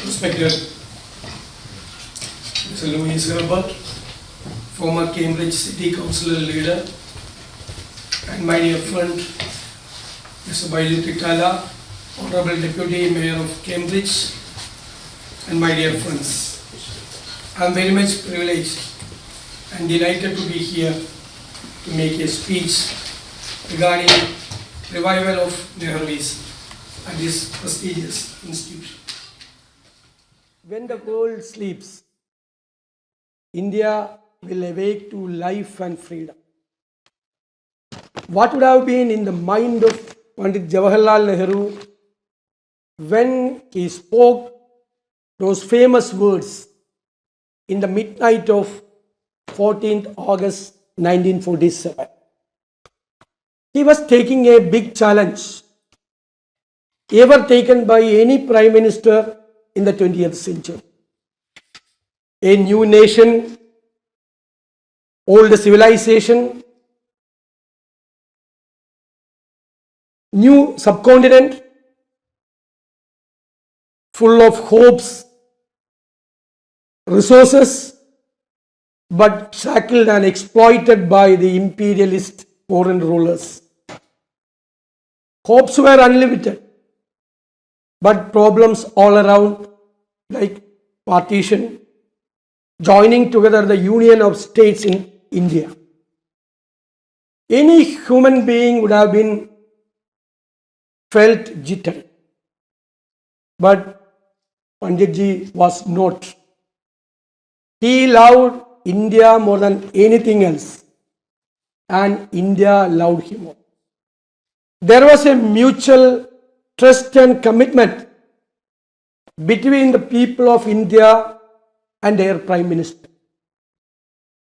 Respected Mr. Louis Herbert, former Cambridge City Council leader, and my dear friend Mr. Baiju Tikala, Honorable Deputy Mayor of Cambridge, and my dear friends. I am very much privileged and delighted to be here to make a speech regarding revival of Nehruism at this prestigious institution. When the world sleeps, India will awake to life and freedom. What would have been in the mind of Pandit Jawaharlal Nehru when he spoke those famous words in the midnight of 14th August 1947? He was taking a big challenge ever taken by any Prime Minister in the 20th century. A new nation, old civilization, new subcontinent, full of hopes, resources, but shackled and exploited by the imperialist foreign rulers. Hopes were unlimited, but problems all around, like partition, joining together the union of states in India. Any human being would have been felt jittery. But Panditji was not. He loved India more than anything else, and India loved him more. There was a mutual trust and commitment between the people of India and their Prime Minister.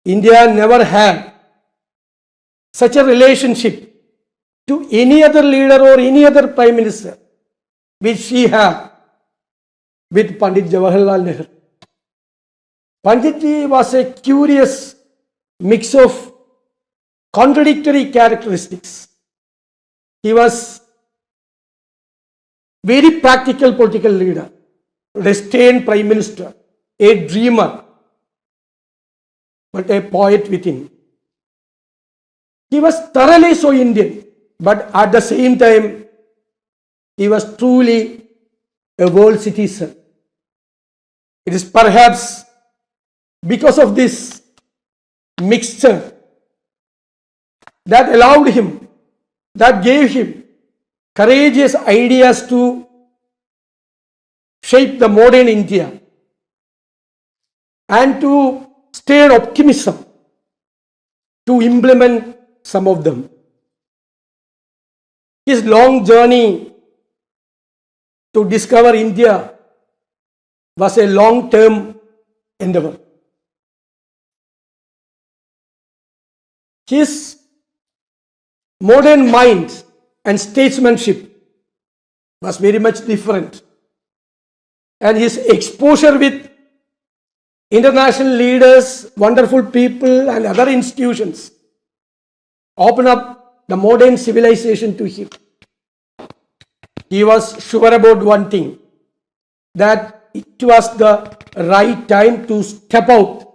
India never had such a relationship to any other leader or any other Prime Minister which she had with Pandit Jawaharlal Nehru. Panditji was a curious mix of contradictory characteristics. He was very practical political leader, restrained Prime Minister, a dreamer, but a poet within. He was thoroughly so Indian, but at the same time, he was truly a world citizen. It is perhaps because of this mixture that allowed him, that gave him courageous ideas to shape the modern India and to stir optimism to implement some of them. His long journey to discover India was a long-term endeavor. His modern mind and statesmanship was very much different, and his exposure with international leaders, wonderful people and other institutions opened up the modern civilization to him. He was sure about one thing, that it was the right time to step out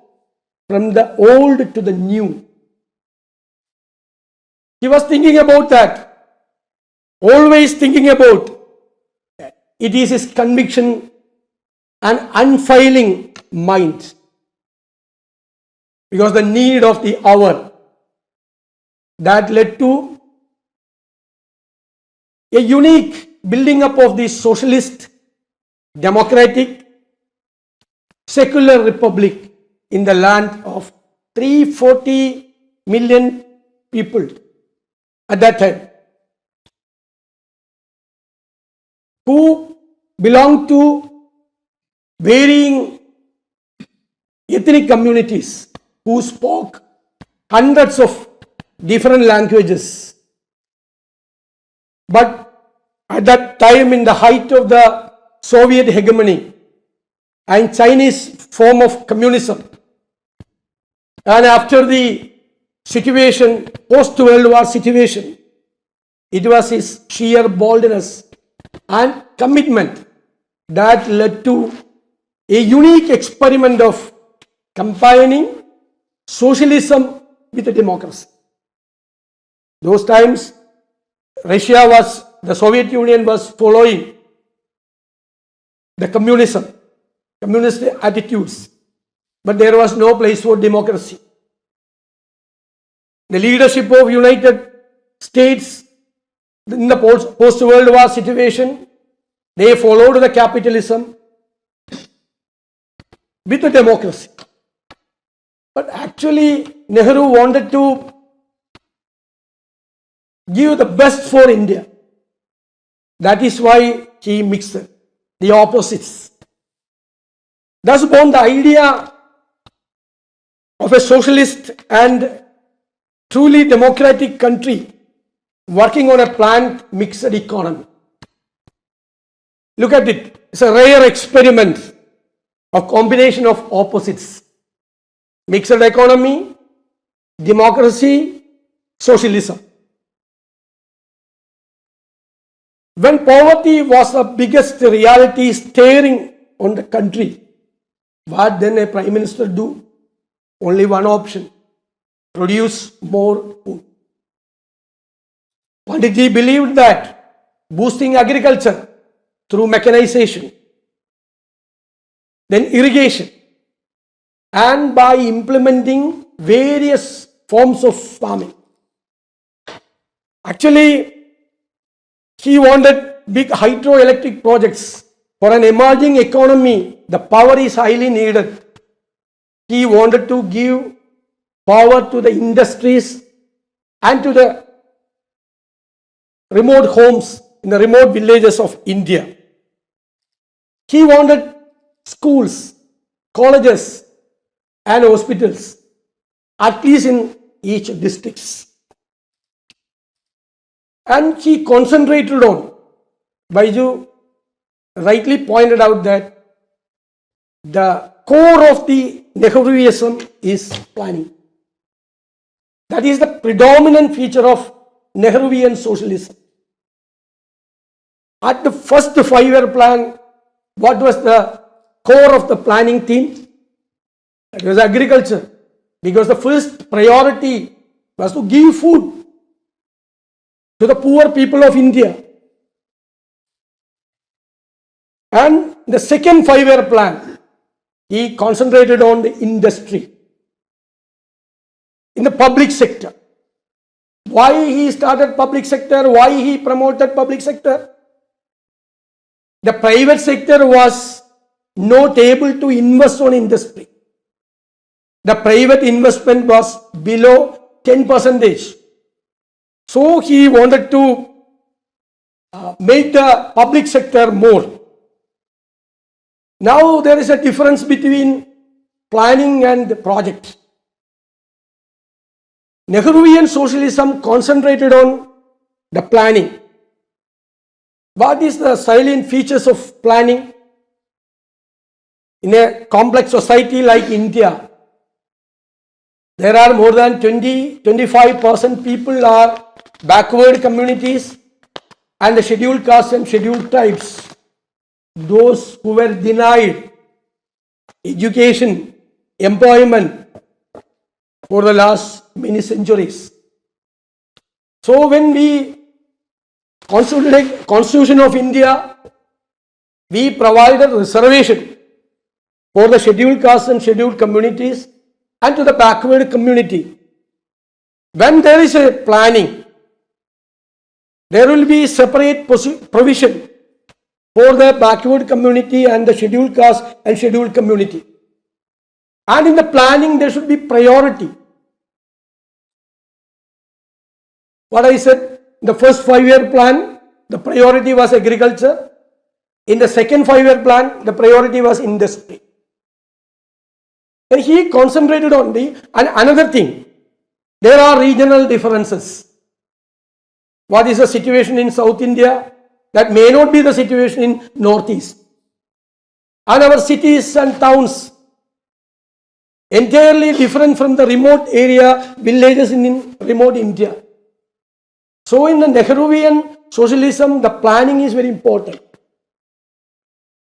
from the old to the new. He was thinking about that, always thinking about that. It is his conviction and unfailing mind, because the need of the hour that led to a unique building up of the socialist, democratic, secular republic in the land of 340 million people at that time, who belonged to varying ethnic communities, who spoke hundreds of different languages. But at that time, in the height of the Soviet hegemony and Chinese form of communism, and after the situation, post-World War situation, it was his sheer boldness and commitment that led to a unique experiment of combining socialism with democracy. Those times, the Soviet Union was following the communist attitudes, but there was no place for democracy. The leadership of United States in the post-World War situation, they followed the capitalism with the democracy. But actually, Nehru wanted to give the best for India. That is why he mixed the opposites. Thus born the idea of a socialist and truly democratic country working on a planned mixed economy. Look at it. It's a rare experiment of combination of opposites. Mixed economy, democracy, socialism. When poverty was the biggest reality staring on the country, what then a prime minister do? Only one option: produce more food. Panditji believed that boosting agriculture through mechanization, then irrigation, and by implementing various forms of farming. Actually, he wanted big hydroelectric projects. For an emerging economy, the power is highly needed. He wanted to give power to the industries and to the remote homes in the remote villages of India. He wanted schools, colleges, and hospitals, at least in each district. And he concentrated on, Baiju rightly pointed out that the core of the Nehruism is planning. That is the predominant feature of Nehruvian socialism. At the first 5-year plan, what was the core of the planning theme? It was agriculture, because the first priority was to give food to the poor people of India. And the second 5-year plan, he concentrated on the industry, in the public sector. Why he started public sector? Why he promoted public sector? The private sector was not able to invest on industry. The private investment was below 10%. So he wanted to make the public sector more. Now there is a difference between planning and project. Nehruvian socialism concentrated on the planning. What is the salient features of planning? In a complex society like India, there are more than 20-25% people are backward communities and the scheduled castes and scheduled tribes, those who were denied education, employment for the last many centuries. So when we constituted Constitution of India, we provided reservation for the scheduled castes and scheduled communities and to the backward community. When there is a planning, there will be separate provision for the backward community and the scheduled caste and scheduled community. And in the planning, there should be priority. What I said, the first 5-year plan, the priority was agriculture. In the second 5-year plan, the priority was industry. And he concentrated on another thing. There are regional differences. What is the situation in South India? That may not be the situation in Northeast. And our cities and towns, entirely different from the remote area, villages in remote India. So in the Nehruvian socialism, the planning is very important.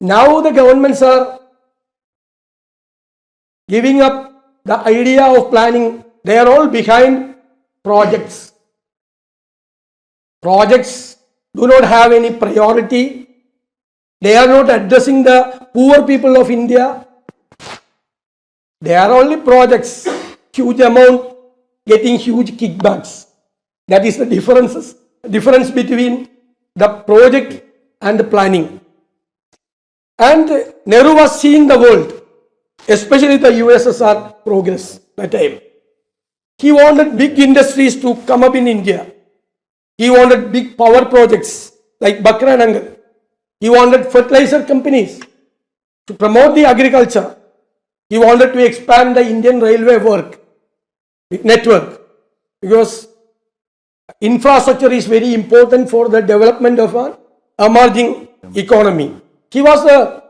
Now the governments are giving up the idea of planning. They are all behind projects. Projects do not have any priority. They are not addressing the poor people of India. They are only projects, huge amount, getting huge kickbacks. That is the difference between the project and the planning. And Nehru was seeing the world, especially the USSR progress that time. He wanted big industries to come up in India. He wanted big power projects like Bakra and Angal. He wanted fertilizer companies to promote the agriculture. He wanted to expand the Indian railway network, because infrastructure is very important for the development of an emerging economy. He was the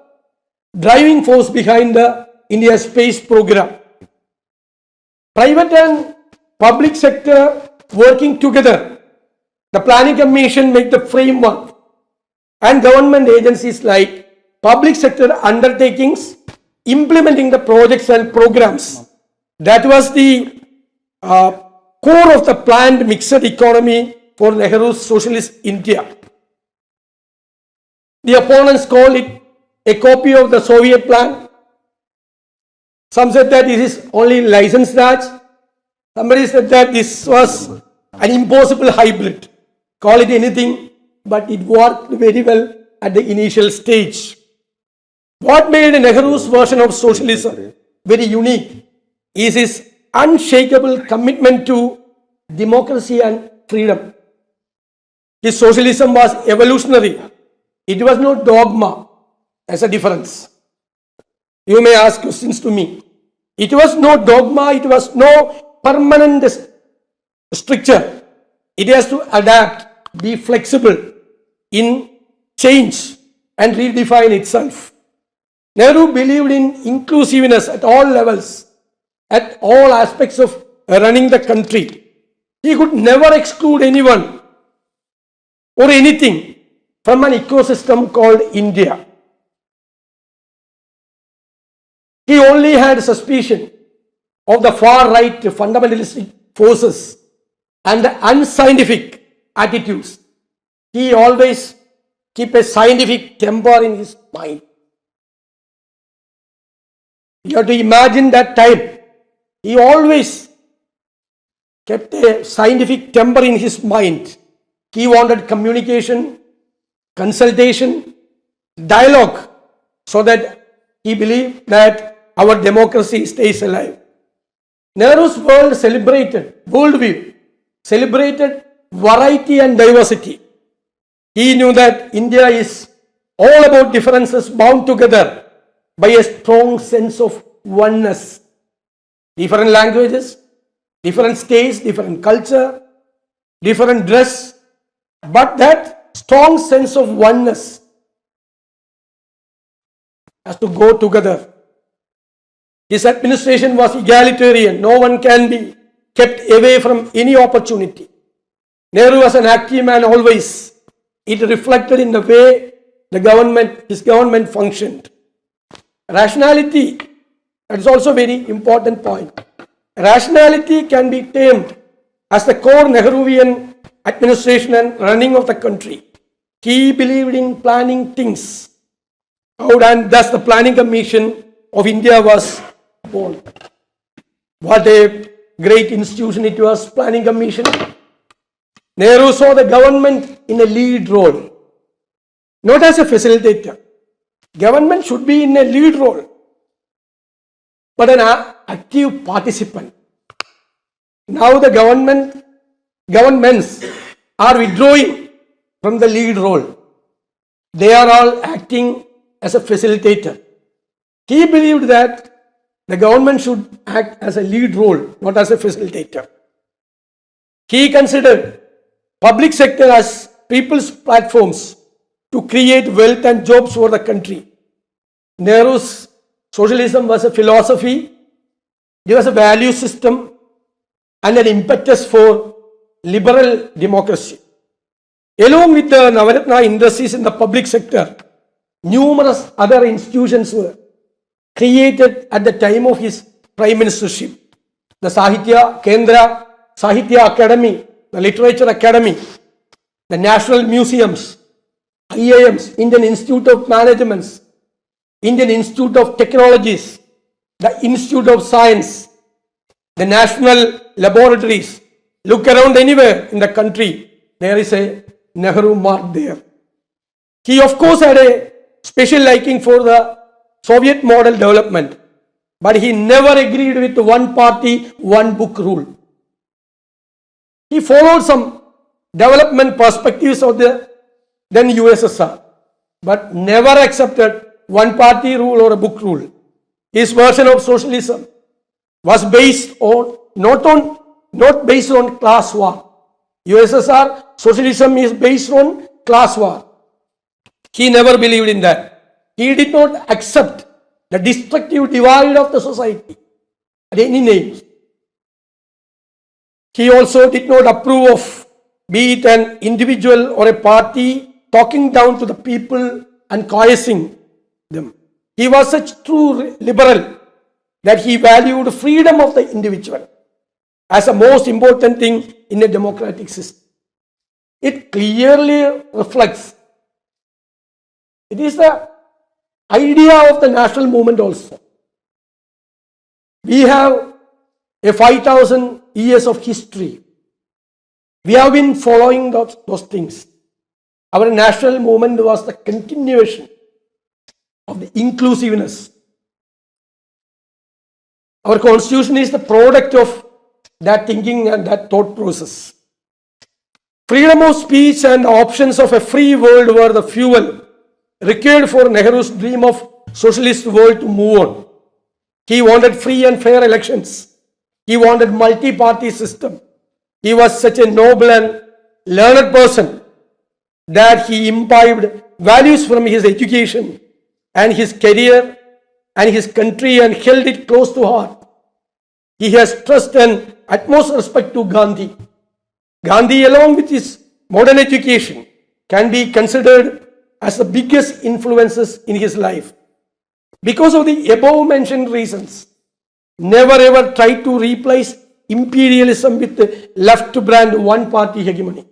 driving force behind the India space program. Private and public sector working together. The planning commission make the framework, and government agencies like public sector undertakings implementing the projects and programs. That was the core of the planned mixed economy for Nehru's socialist India. The opponents call it a copy of the Soviet plan. Some said that it is only licensed Raj. Somebody said that this was an impossible hybrid. Call it anything, but it worked very well at the initial stage. What made Nehru's version of socialism very unique is his unshakable commitment to democracy and freedom. His socialism was evolutionary. It was no dogma. As a difference. You may ask questions to me. It was no dogma. It was no permanent structure. It has to adapt, be flexible in change and redefine itself. Nehru believed in inclusiveness at all levels, at all aspects of running the country. He could never exclude anyone or anything from an ecosystem called India. He only had suspicion of the far-right fundamentalistic forces and the unscientific attitudes. He always kept a scientific temper in his mind. You have to imagine that time. He always kept a scientific temper in his mind. He wanted communication, consultation, dialogue, so that he believed that our democracy stays alive. Nehru's worldview celebrated variety and diversity. He knew that India is all about differences bound together by a strong sense of oneness. Different languages, different states, different culture, different dress, but that strong sense of oneness has to go together. His administration was egalitarian. No one can be kept away from any opportunity. Nehru was an active man always. It reflected in the way his government functioned. Rationality, that is also a very important point. Rationality can be termed as the core Nehruvian administration and running of the country. He believed in planning things out, and thus the Planning Commission of India was born. What a great institution it was, Planning Commission. Nehru saw the government in a lead role, not as a facilitator. Government should be in a lead role, but an active participant. Now the governments are withdrawing from the lead role. They are all acting as a facilitator. He believed that the government should act as a lead role, not as a facilitator. He considered public sector as people's platforms to create wealth and jobs for the country. Nehru's socialism was a philosophy, it was a value system, and an impetus for liberal democracy. Along with the Navaratna industries in the public sector, Numerous other institutions were created at the time of his prime ministership. The Sahitya Kendra, Sahitya Academy, the Literature Academy, the National Museums, IIMs, Indian Institute of Managements, Indian Institute of Technologies, the Institute of Science, the national laboratories. Look around anywhere in the country, there is a Nehru mark there. He of course had a special liking for the Soviet model development, but he never agreed with the one party, one book rule. He followed some development perspectives of the then USSR, but never accepted one party rule or a book rule. His version of socialism was based on not based on class war. USSR socialism is based on class war. He never believed in that. He did not accept the destructive divide of the society at any names. He also did not approve of, be it an individual or a party, talking down to the people and coercing them. He was such true liberal that he valued freedom of the individual as the most important thing in a democratic system. It clearly reflects. It is the idea of the national movement also. We have a 5,000 years of history. We have been following those things. Our national movement was the continuation of the inclusiveness. Our constitution is the product of that thinking and that thought process. Freedom of speech and options of a free world were the fuel required for Nehru's dream of socialist world to move on. He wanted free and fair elections. He wanted multi-party system. He was such a noble and learned person that he imbibed values from his education and his career and his country and held it close to heart. He has trust and utmost respect to Gandhi. Gandhi, along with his modern education, can be considered as the biggest influences in his life. Because of the above mentioned reasons, never ever tried to replace imperialism with the left brand one party hegemony.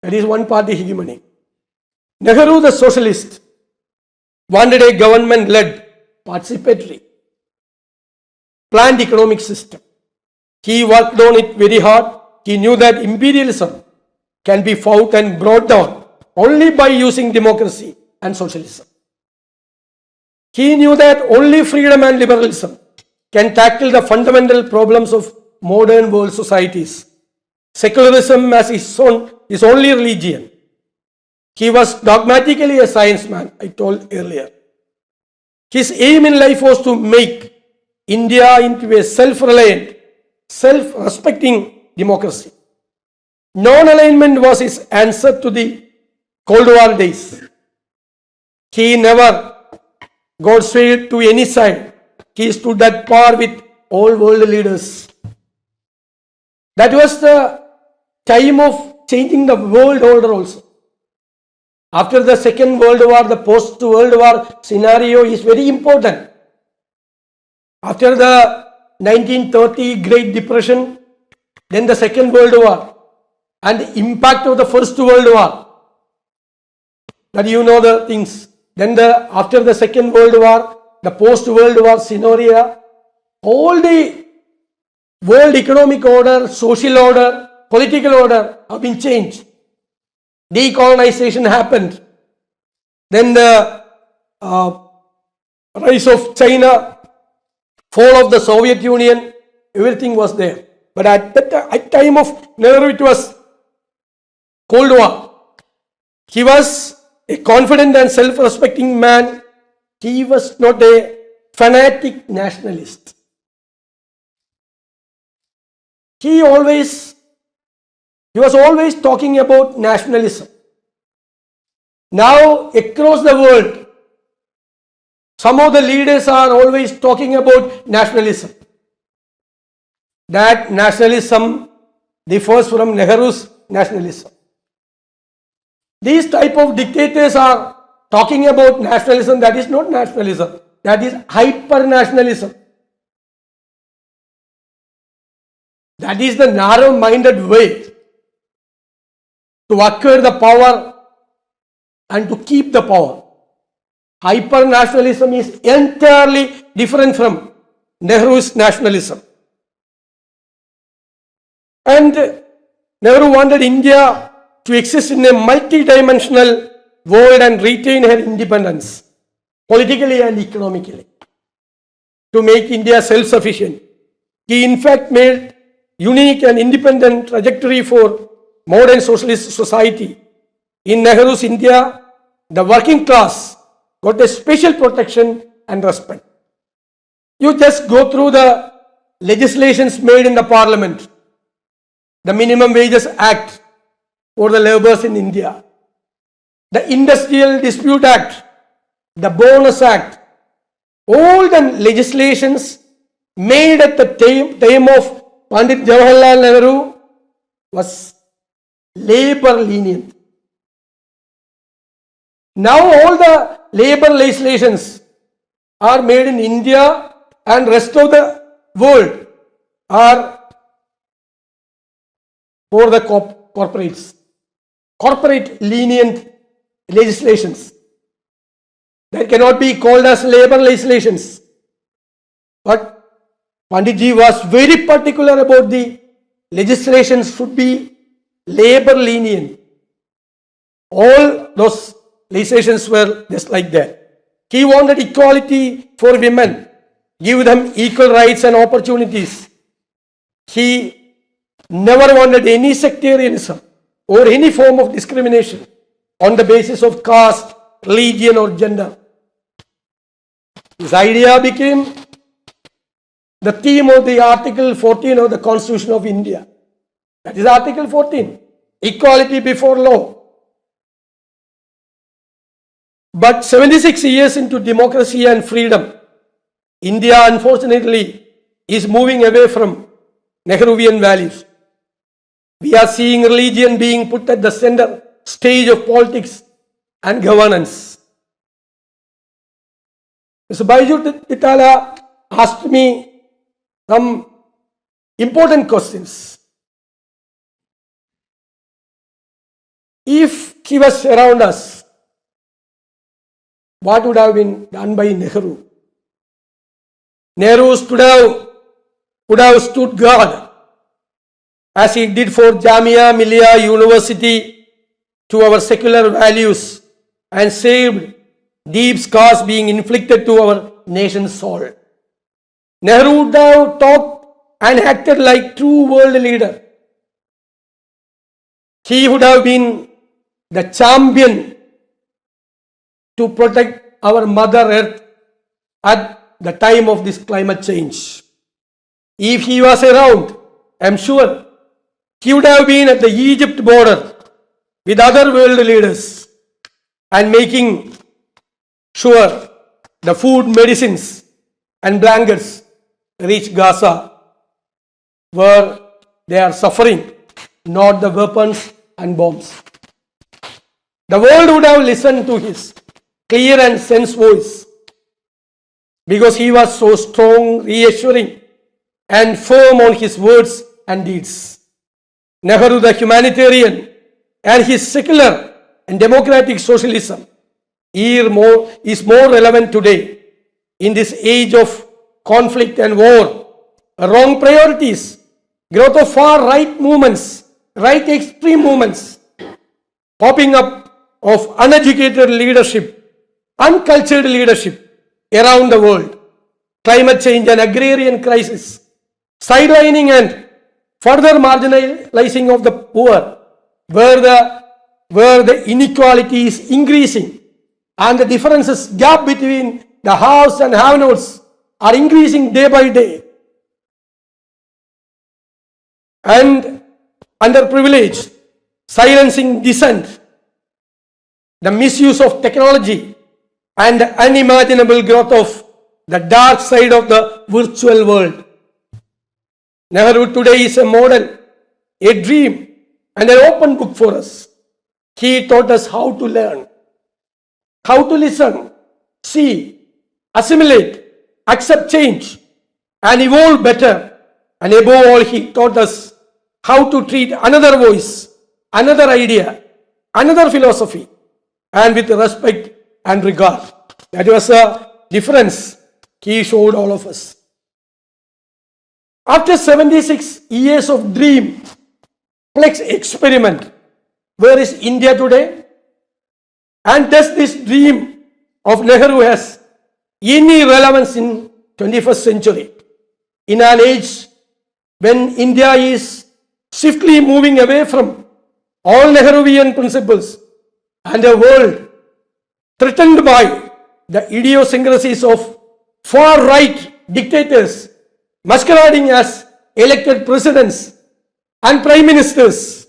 That is one party hegemony. Nehru, the socialist, wanted a government-led, participatory, planned economic system. He worked on it very hard. He knew that imperialism can be fought and brought down only by using democracy and socialism. He knew that only freedom and liberalism can tackle the fundamental problems of modern world societies. Secularism as his only religion. He was dogmatically a science man, I told earlier. His aim in life was to make India into a self-reliant, self-respecting democracy. Non-alignment was his answer to the Cold War days. He never got swayed to any side. He stood at par with all world leaders. That was the time of changing the world order also. After the Second World War, the post-World War scenario is very important. After the 1930 Great Depression, then the Second World War, and the impact of the First World War, that you know the things. Then after the Second World War, the post-World War scenario, all the world economic order, social order, political order have been changed. Decolonization happened. Then the rise of China, fall of the Soviet Union, everything was there. But at the time of Nehru, it was Cold War. He was a confident and self-respecting man. He was not a fanatic nationalist. He was always talking about nationalism. Now, across the world, some of the leaders are always talking about nationalism. That nationalism differs from Nehru's nationalism. These type of dictators are talking about nationalism. That is not nationalism. That is hyper-nationalism. That is the narrow-minded way to acquire the power and to keep the power. Hyper-nationalism is entirely different from Nehru's nationalism. And Nehru wanted India to exist in a multi-dimensional world and retain her independence, politically and economically, to make India self-sufficient. He in fact made unique and independent trajectory for modern socialist society. In Nehru's India, the working class got a special protection and respect. You just go through the legislations made in the parliament, the Minimum Wages Act for the laborers in India, the Industrial Dispute Act, the Bonus Act, all the legislations made at the time of Pandit Jawaharlal Nehru was labor lenient. Now all the labor legislations are made in India and rest of the world are for the corporates. Corporate lenient legislations that cannot be called as labor legislations. But Panditji was very particular about the legislations should be labor lenient. All those legislations were just like that. He wanted equality for women, give them equal rights and opportunities. He never wanted any sectarianism or any form of discrimination on the basis of caste, religion or gender. This idea became the theme of the Article 14 of the Constitution of India. That is Article 14, equality before law. But 76 years into democracy and freedom, India unfortunately is moving away from Nehruvian values. We are seeing religion being put at the center stage of politics and governance. Mr. Baiju Titala asked me some important questions. If he was around us, what would have been done by Nehru? Nehru would have stood guard as he did for Jamia Millia University to our secular values and saved deep scars being inflicted to our nation's soul. Nehru would have talked and acted like true world leader. He would have been the champion to protect our Mother Earth at the time of this climate change. If he was around, I am sure he would have been at the Egypt border with other world leaders and making sure the food, medicines and blankets reach Gaza, where they are suffering, not the weapons and bombs. The world would have listened to his clear and sense voice because he was so strong, reassuring and firm on his words and deeds. Nehru, the humanitarian, and his secular and democratic socialism is more relevant today in this age of conflict and war, wrong priorities, growth of far-right movements, right extreme movements, popping up of uneducated leadership, uncultured leadership around the world, climate change and agrarian crisis, sidelining and further marginalizing of the poor, where the inequality is increasing and the differences, gap between the haves and have-nots are increasing day by day. And underprivileged, silencing dissent, the misuse of technology and the unimaginable growth of the dark side of the virtual world. Nehru today is a model, a dream and an open book for us. He taught us how to learn, how to listen, see, assimilate, accept change, and evolve better. And above all, he taught us how to treat another voice, another idea, another philosophy, and with respect and regard. That was a difference he showed all of us. After 76 years of dream plus experiment, where is India today? And does this dream of Nehru has any relevance in 21st century? In an age when India is swiftly moving away from all Nehruvian principles and a world threatened by the idiosyncrasies of far-right dictators masquerading as elected presidents and prime ministers,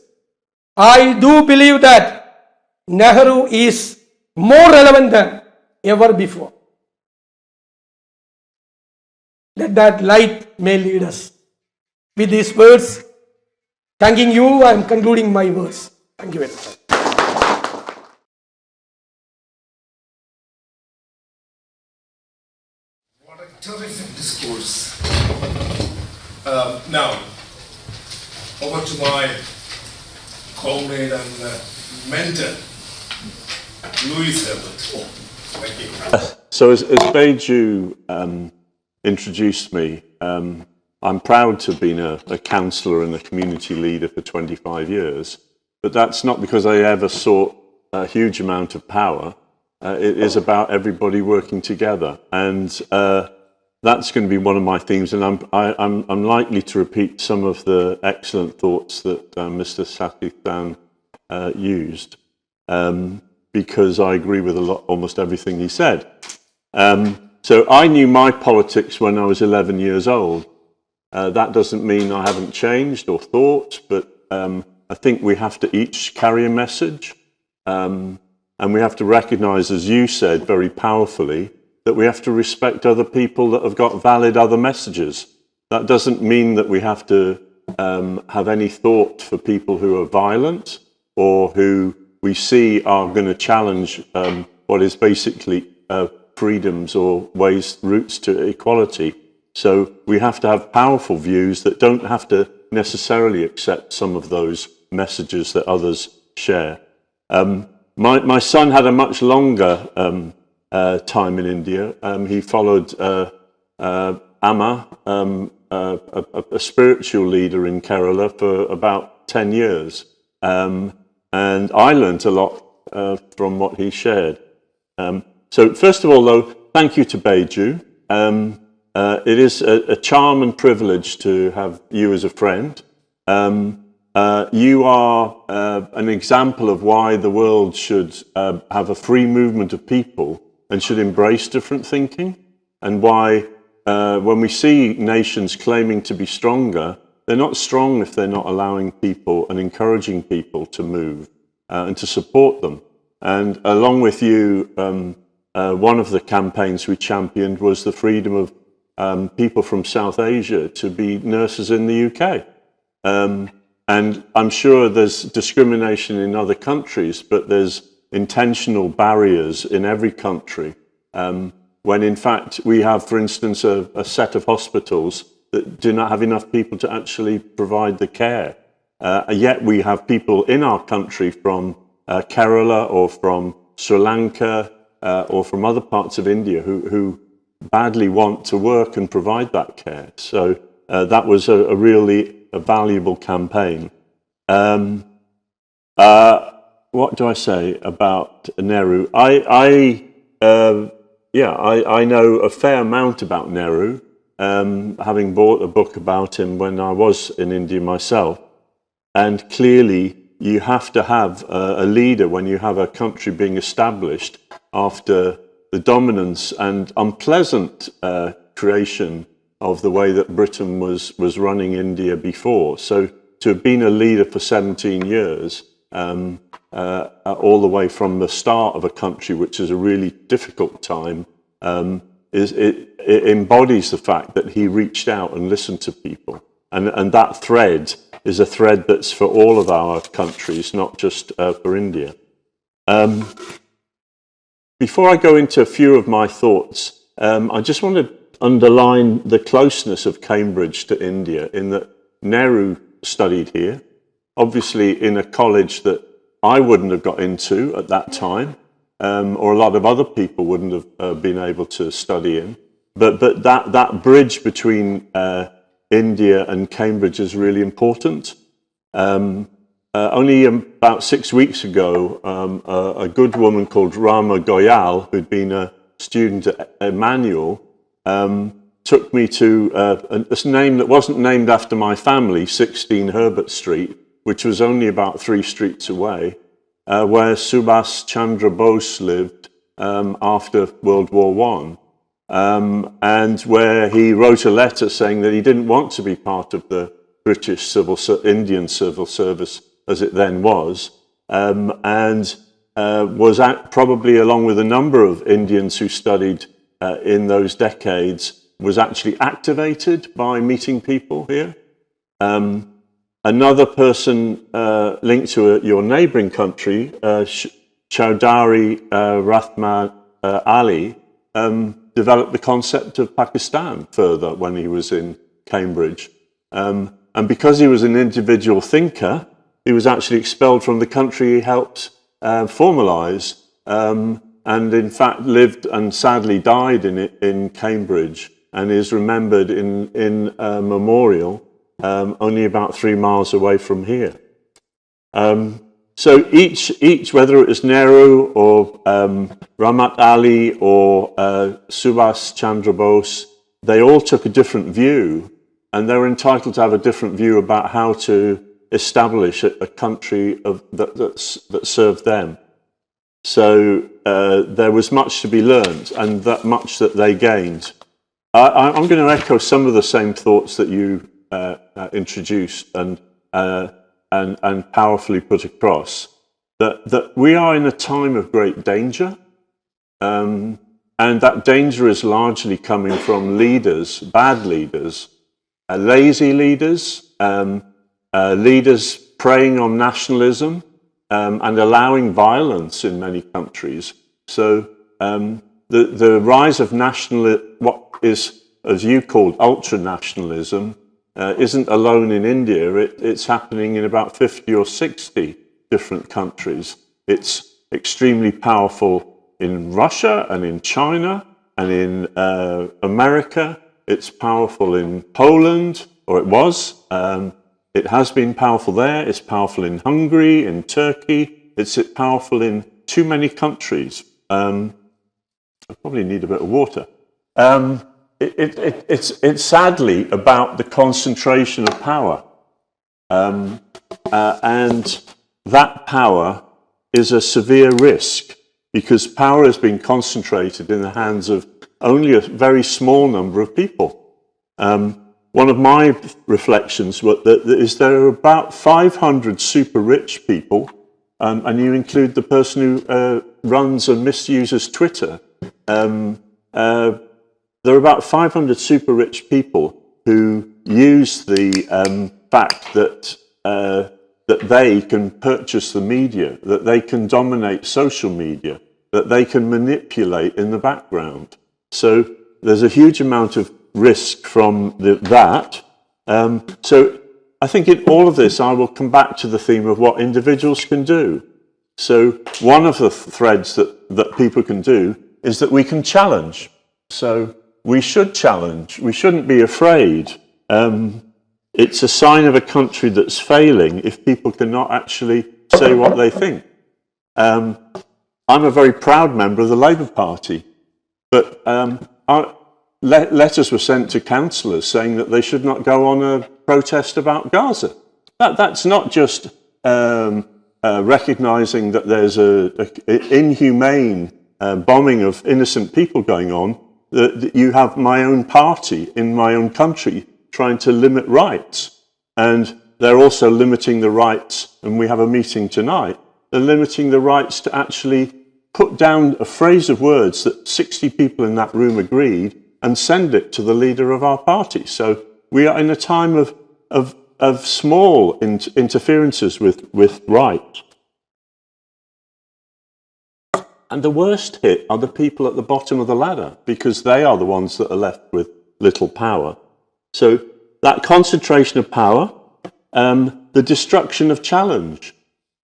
I do believe that Nehru is more relevant than ever before. Let that light may lead us. With these words, thanking you, I am concluding my words. Thank you very much. What a terrific discourse. Now, over to my comrade and mentor, Louis Herbert. Thank you. So as Beju introduced me, I'm proud to have been a councillor and a community leader for 25 years, but that's not because I ever sought a huge amount of power. It is about everybody working together, and that's going to be one of my themes, and I'm likely to repeat some of the excellent thoughts that Mr. Satheesan used, because I agree with almost everything he said. So I knew my politics when I was 11 years old. That doesn't mean I haven't changed or thought, but I think we have to each carry a message, and we have to recognise, as you said very powerfully, that we have to respect other people that have got valid other messages. That doesn't mean that we have to have any thought for people who are violent or who we see are going to challenge what is basically freedoms or routes to equality. So we have to have powerful views that don't have to necessarily accept some of those messages that others share. My son had a much longer time in India. He followed Amma, a spiritual leader in Kerala, for about 10 years. And I learnt a lot from what he shared. So first of all, though, thank you to Beju. It is a charm and privilege to have you as a friend. You are an example of why the world should have a free movement of people and should embrace different thinking, and why when we see nations claiming to be stronger, they're not strong if they're not allowing people and encouraging people to move and to support them. And along with you, one of the campaigns we championed was the freedom of people from South Asia to be nurses in the UK. And I'm sure there's discrimination in other countries, but there's intentional barriers in every country. When in fact we have, for instance, a set of hospitals that do not have enough people to actually provide the care. Yet we have people in our country from Kerala or from Sri Lanka or from other parts of India who badly want to work and provide that care. So that was a really valuable campaign. What do I say about Nehru? I know a fair amount about Nehru, having bought a book about him when I was in India myself. And clearly, you have to have a leader when you have a country being established after the dominance and unpleasant creation of the way that Britain was running India before. So to have been a leader for 17 years, all the way from the start of a country, which is a really difficult time, it embodies the fact that he reached out and listened to people. And that thread is a thread that's for all of our countries, not just for India. Before I go into a few of my thoughts, I just want to underline the closeness of Cambridge to India in that Nehru studied here, obviously in a college that I wouldn't have got into at that time, or a lot of other people wouldn't have been able to study in. But that bridge between India and Cambridge is really important. Only about 6 weeks ago, a good woman called Rama Goyal, who'd been a student at Emmanuel, took me to a name that wasn't named after my family, 16 Herbert Street, which was only about 3 streets away, where Subhas Chandra Bose lived after World War I, and where he wrote a letter saying that he didn't want to be part of the British Indian civil service as it then was, and was probably, along with a number of Indians who studied in those decades, was actually activated by meeting people here. Another person linked to your neighbouring country, Chaudhary Rahman Ali, developed the concept of Pakistan further when he was in Cambridge. And because he was an individual thinker, he was actually expelled from the country he helped formalise, and in fact lived and sadly died in Cambridge, and is remembered in a memorial only about 3 miles away from here. So each, whether it was Nehru or Ramat Ali or Subhas Chandra Bose, they all took a different view, and they were entitled to have a different view about how to establish a country that served them. So there was much to be learned, and that much that they gained. I'm going to echo some of the same thoughts that you introduced and powerfully put across. That we are in a time of great danger, and that danger is largely coming from leaders, bad leaders, lazy leaders, leaders preying on nationalism and allowing violence in many countries. So the rise of what is, as you called, ultra-nationalism, isn't alone in India. It's happening in about 50 or 60 different countries. It's extremely powerful in Russia and in China and in America. It's powerful in Poland, or it was. It has been powerful there. It's powerful in Hungary, in Turkey. It's powerful in too many countries. I probably need a bit of water. It's sadly about the concentration of power. And that power is a severe risk, because power has been concentrated in the hands of only a very small number of people. One of my reflections is there are about 500 super rich people, and you include the person who runs and misuses Twitter. There are about 500 super rich people who use the fact that they can purchase the media, that they can dominate social media, that they can manipulate in the background. So there's a huge amount of risk from that. So I think in all of this, I will come back to the theme of what individuals can do. So one of the threads that people can do is that we can challenge. So we should challenge. We shouldn't be afraid. It's a sign of a country that's failing if people cannot actually say what they think. I'm a very proud member of the Labour Party, but letters were sent to councillors saying that they should not go on a protest about Gaza. That's not just recognising that there's an inhumane bombing of innocent people going on. That you have my own party in my own country trying to limit rights, and they're also limiting the rights, and we have a meeting tonight, they're limiting the rights to actually put down a phrase of words that 60 people in that room agreed and send it to the leader of our party. So we are in a time of small interferences with rights. And the worst hit are the people at the bottom of the ladder, because they are the ones that are left with little power. So that concentration of power, the destruction of challenge.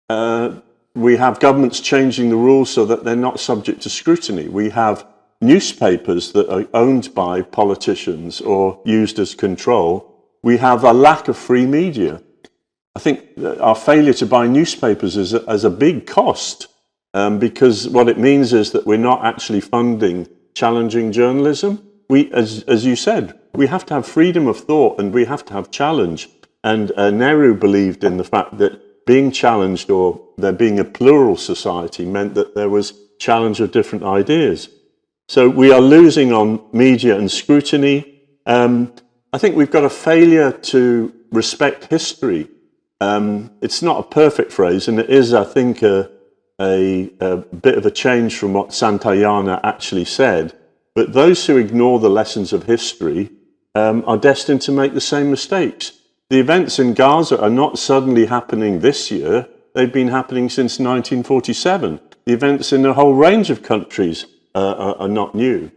We have governments changing the rules so that they're not subject to scrutiny. We have newspapers that are owned by politicians or used as control. We have a lack of free media. I think that our failure to buy newspapers is a big cost, because what it means is that we're not actually funding challenging journalism. We, as you said, we have to have freedom of thought and we have to have challenge. And Nehru believed in the fact that being challenged, or there being a plural society, meant that there was challenge of different ideas. So we are losing on media and scrutiny. I think we've got a failure to respect history. It's not a perfect phrase, and it is, I think, a bit of a change from what Santayana actually said. But those who ignore the lessons of history are destined to make the same mistakes. The events in Gaza are not suddenly happening this year. They've been happening since 1947. The events in a whole range of countries are not new.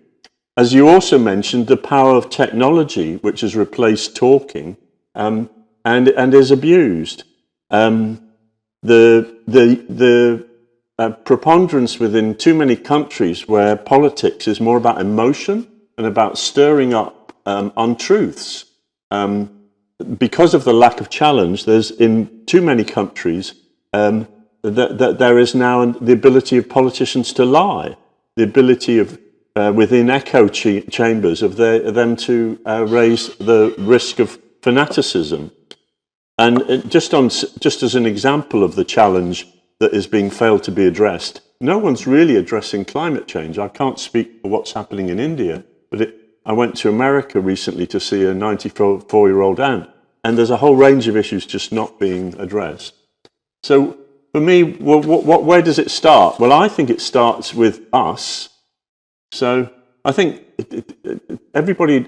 As you also mentioned, the power of technology, which has replaced talking, and is abused. The preponderance within too many countries where politics is more about emotion and about stirring up untruths. Because of the lack of challenge, there's in too many countries that there is now the ability of politicians to lie, the ability of within echo chambers of them to raise the risk of fanaticism. And just as an example of the challenge that is being failed to be addressed, no one's really addressing climate change. I can't speak for what's happening in India, but I went to America recently to see a 94-year-old aunt, and there's a whole range of issues just not being addressed. So for me, where does it start? Well, I think it starts with us. So I think everybody,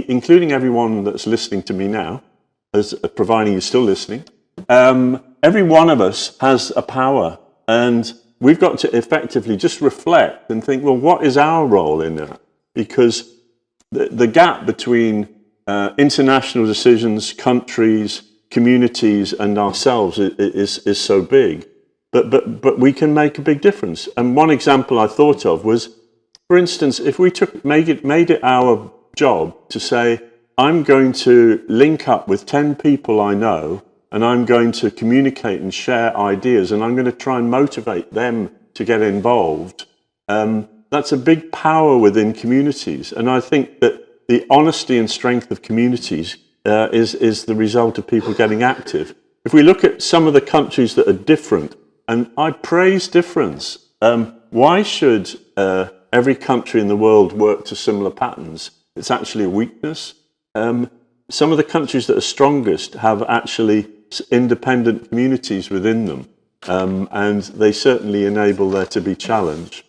including everyone that's listening to me now, providing you're still listening, every one of us has a power, and we've got to effectively just reflect and think, well, what is our role in that? Because the gap between international decisions, countries, communities, and ourselves is so big. But we can make a big difference. And one example I thought of was, for instance, if we made it our job to say, I'm going to link up with 10 people I know, and I'm going to communicate and share ideas, and I'm going to try and motivate them to get involved. That's a big power within communities. And I think that the honesty and strength of communities is the result of people getting active. If we look at some of the countries that are different, and I praise difference, why should every country in the world work to similar patterns? It's actually a weakness. Some of the countries that are strongest have actually independent communities within them, and they certainly enable there to be challenge.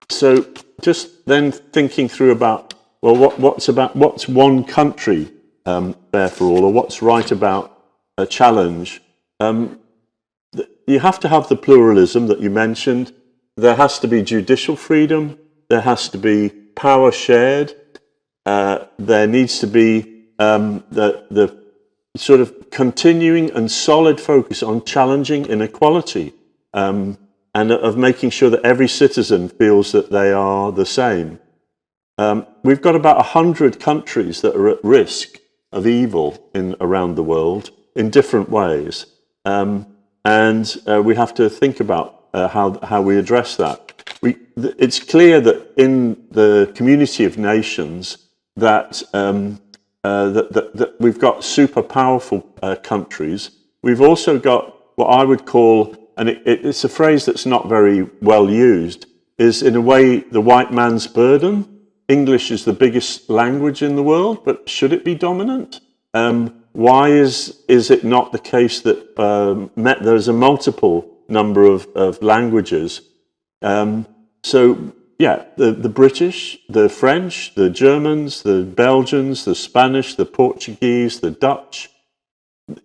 So just then thinking through about, well, what's one country there for all, or what's right about a challenge? You have to have the pluralism that you mentioned. There has to be judicial freedom. There has to be power shared. There needs to be the sort of continuing and solid focus on challenging inequality, and of making sure that every citizen feels that they are the same. We've got about 100 countries that are at risk of evil around the world in different ways, and we have to think about how we address that. It's clear that in the community of nations that we've got super powerful countries. We've also got what I would call, and it's a phrase that's not very well used, is in a way the white man's burden. English is the biggest language in the world, but should it be dominant? Why is it not the case that there's a multiple number of languages? So yeah, the British, the French, the Germans, the Belgians, the Spanish, the Portuguese, the Dutch,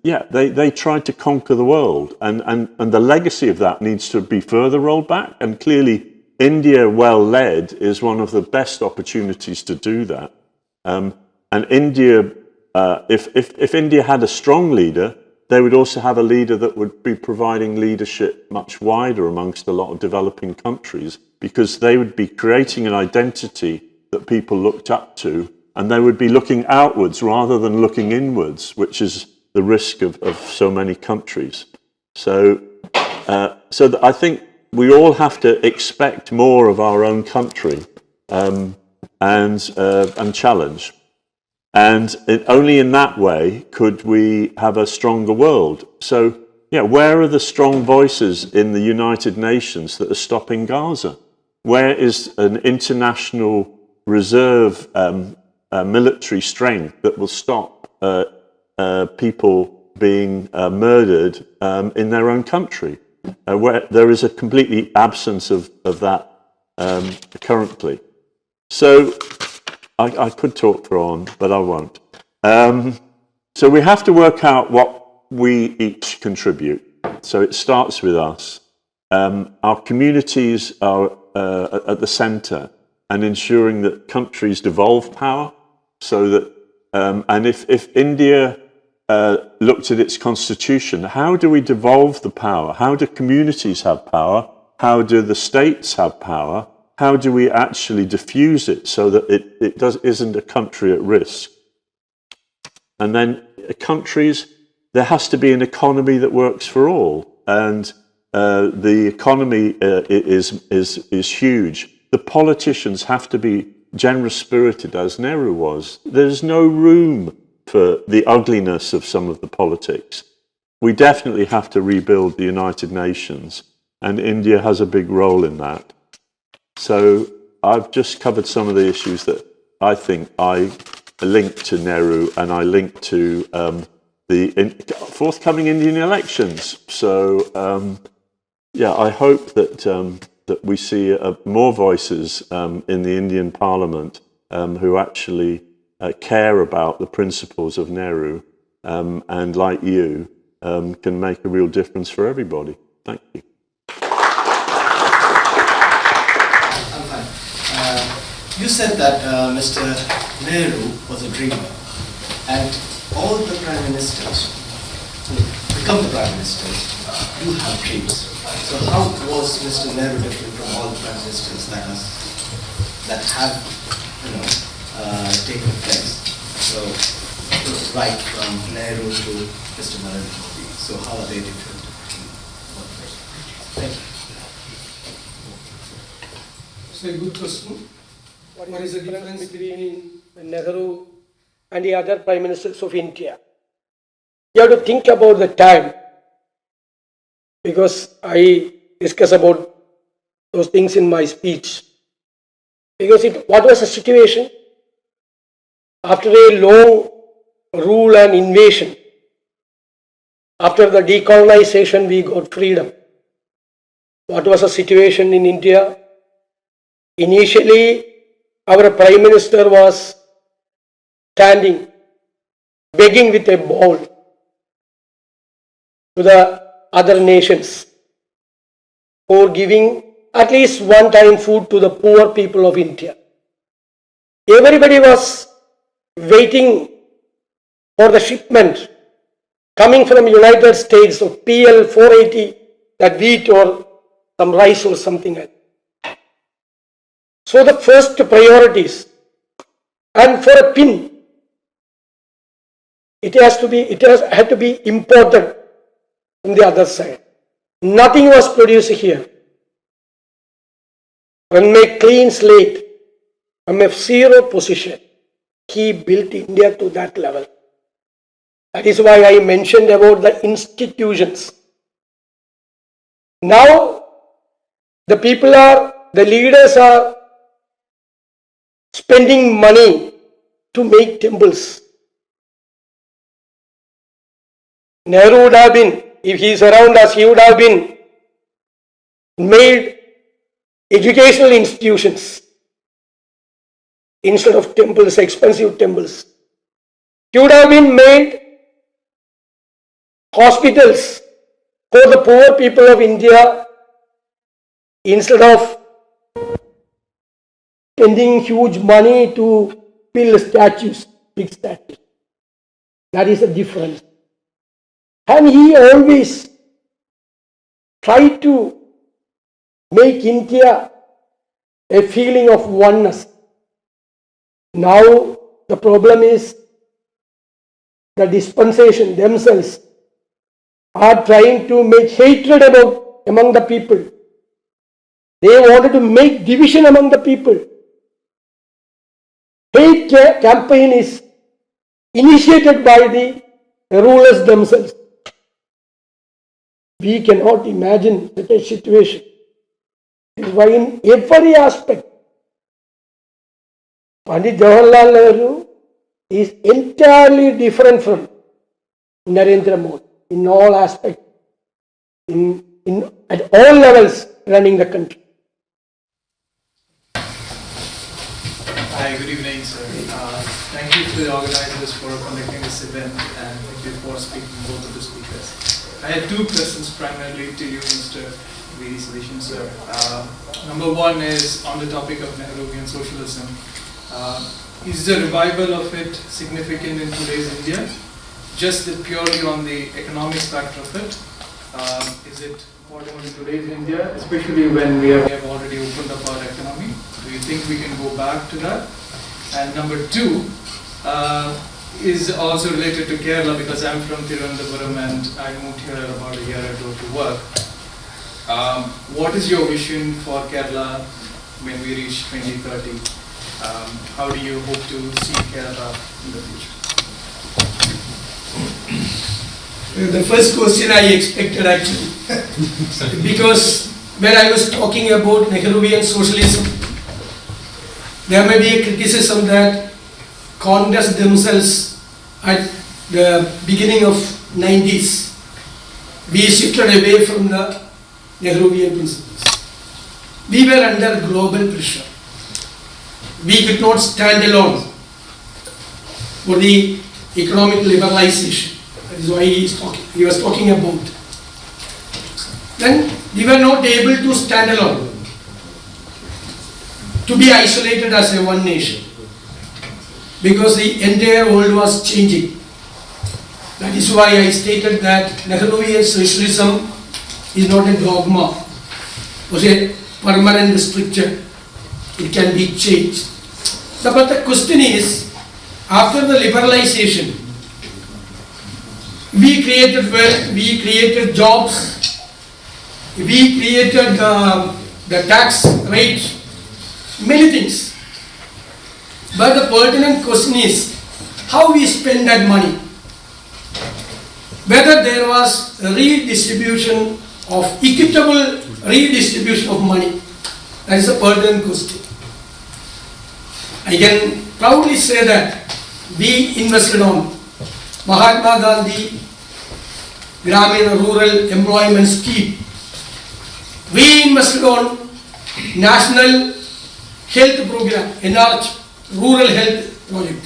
yeah, they tried to conquer the world, and the legacy of that needs to be further rolled back, and clearly India, well led, is one of the best opportunities to do that. And India, if India had a strong leader, they would also have a leader that would be providing leadership much wider amongst a lot of developing countries, because they would be creating an identity that people looked up to, and they would be looking outwards rather than looking inwards, which is the risk of so many countries. So I think we all have to expect more of our own country and challenge. And only in that way could we have a stronger world. So, yeah, where are the strong voices in the United Nations that are stopping Gaza? Where is an international reserve military strength that will stop people being murdered in their own country? Where there is a completely absence of that currently. So I could talk for on, but I won't. So we have to work out what we each contribute. So it starts with us. Our communities are at the centre, and ensuring that countries devolve power, so that, and if India looked at its constitution, how do we devolve the power? How do communities have power? How do the states have power? How do we actually diffuse it so that it isn't a country at risk? And then countries, there has to be an economy that works for all. And the economy is huge. The politicians have to be generous-spirited, as Nehru was. There's no room for the ugliness of some of the politics. We definitely have to rebuild the United Nations, and India has a big role in that. So I've just covered some of the issues that I think I link to Nehru, and I link to the forthcoming Indian elections. So yeah, I hope that we see more voices in the Indian Parliament who actually care about the principles of Nehru, and like you, can make a real difference for everybody. Thank you. You said that Mr. Nehru was a dreamer, and all the prime ministers who become the prime ministers do have dreams. So how was Mr. Nehru different from all the prime ministers that have, taken place? So, right from Nehru to Mr. Narendra Modi. So how are they different? Thank you. It's a good question. What is the difference between Nehru and the other prime ministers of India? You have to think about the time, because I discuss about those things in my speech. Because what was the situation? After a long rule and invasion, after the decolonization, we got freedom. What was the situation in India? Initially, our Prime Minister was standing, begging with a bowl to the other nations for giving at least one time food to the poor people of India. Everybody was waiting for the shipment coming from United States of PL 480, that wheat or some rice or something like that. So the first priorities, and for a pin, it had to be imported from the other side. Nothing was produced here. From a clean slate, from a zero position, he built India to that level. That is why I mentioned about the institutions. Now, the leaders are spending money to make temples. Nehru would have been, if he is around us, he would have been made educational institutions instead of temples, expensive temples. He would have been made hospitals for the poor people of India instead of spending huge money to build statues, big statues. That is the difference. And he always tried to make India a feeling of oneness. Now the problem is the dispensation themselves are trying to make hatred among the people. They wanted to make division among the people. Hate campaign is initiated by the rulers themselves. We cannot imagine such a situation. That is why in every aspect, Pandit Jawaharlal Nehru is entirely different from Narendra Modi in all aspects, at all levels running the country. Hi, good evening, sir. Thank you to the organizers for conducting this event and thank you for speaking both of the speakers. I had two questions primarily to you, Mr. V. Satheesan, sir. Number one is on the topic of Nehruvian socialism. Is the revival of it significant in today's India? Just purely on the economic factor of it? Is it important in today's India, especially when we have already opened up our economy? Do you think we can go back to that? And number two is also related to Kerala because I'm from Thiruvananthapuram and I moved here about a year ago to work. What is your vision for Kerala when we reach 2030? How do you hope to see Kerala in the future? The first question I expected actually, because when I was talking about Nehruvian socialism, there may be a criticism that Congress themselves at the beginning of 90s, we shifted away from the Nehruvian principles. We were under global pressure. We could not stand alone for the economic liberalization. That is why he was talking about. Then we were not able to stand alone, to be isolated as a one nation, because the entire world was changing. That is why I stated that Nehruvian socialism is not a dogma, it was a permanent structure. It can be changed. But the question is, after the liberalization, we created wealth, we created jobs, we created the tax rate, many things. But the pertinent question is, how we spend that money? Whether there was a redistribution of equitable redistribution of money. That is a pertinent question. I can proudly say that we invested on Mahatma Gandhi Gramin Rural Employment Scheme. We invested on National Health Program, NRH, Rural Health Project.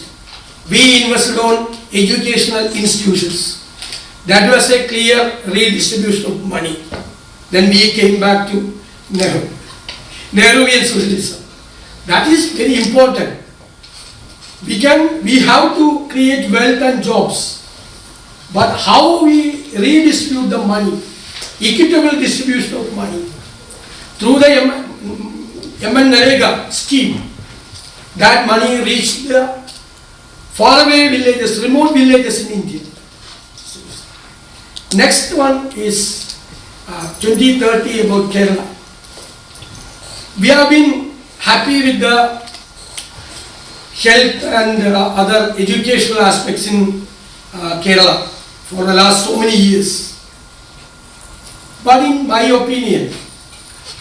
We invested on educational institutions. That was a clear redistribution of money. Then we came back to Nehruvian socialism. That is very important. We have to create wealth and jobs. But how we redistribute the money, equitable distribution of money, through the MNREGA scheme, that money reached the faraway villages, remote villages in India. Next one is 2030 about Kerala. We have been happy with the health and other educational aspects in Kerala for the last so many years. But in my opinion,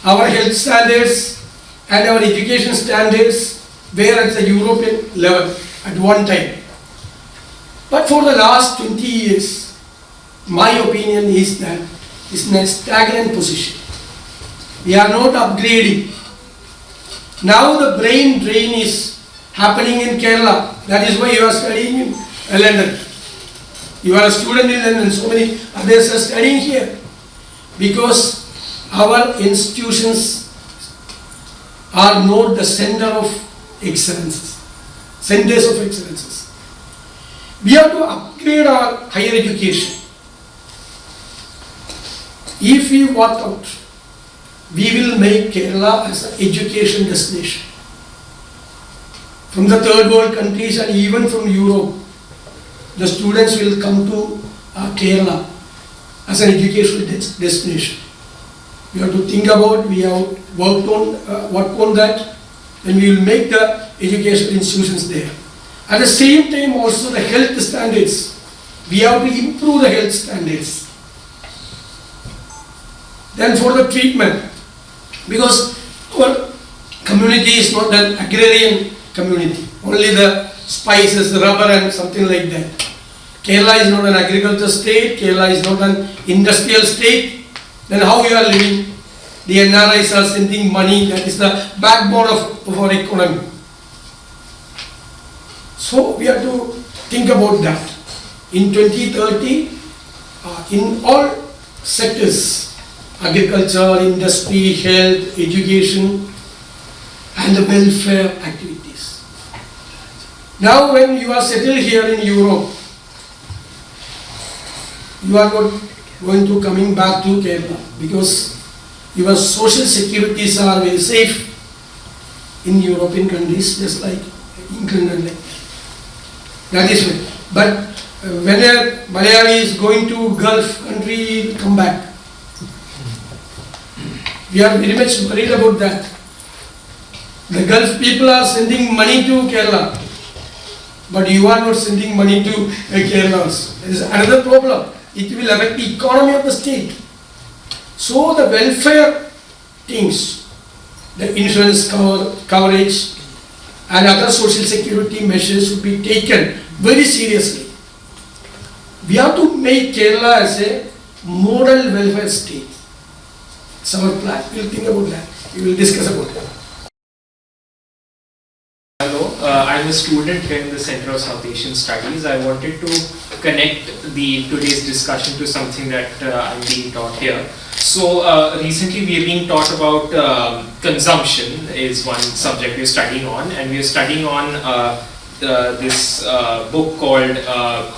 our health standards and our education standards were at the European level at one time. But for the last 20 years, my opinion is that it's in a stagnant position. We are not upgrading. Now the brain drain is happening in Kerala. That is why you are studying in London. You are a student in London, so many others are studying here. Because our institutions are not the center of excellences, centers of excellences. We have to upgrade our higher education. If we work out, we will make Kerala as an education destination. From the third world countries and even from Europe, the students will come to Kerala as an educational destination. We have to think about, we have work on that, and we will make the educational institutions there. At the same time also the health standards, we have to improve the health standards. Then for the treatment, because our community is not an agrarian community, only the spices, the rubber and something like that. Kerala is not an agriculture state, Kerala is not an industrial state. Then how we are living? The NRIs are sending money, that is the backbone of our economy. So we have to think about that. In 2030, in all sectors, agriculture, industry, health, education, and the welfare activities. Now when you are settled here in Europe, you are not going to coming back to Kerala because your social securities are very safe in European countries, just like England and like that is it. But when a Malayali is going to Gulf country, he will come back. We are very much worried about that. The Gulf people are sending money to Kerala, but you are not sending money to Kerala. There is another problem. It will affect the economy of the state. So the welfare things, the insurance coverage and other social security measures should be taken very seriously. We have to make Kerala as a model welfare state. It's our plan. We will think about that. We will discuss about that. Hello, I'm a student here in the Center of South Asian Studies. I wanted to connect today's discussion to something that I'm being taught here. So recently we are being taught about consumption is one subject we're studying on, and we're studying on this book called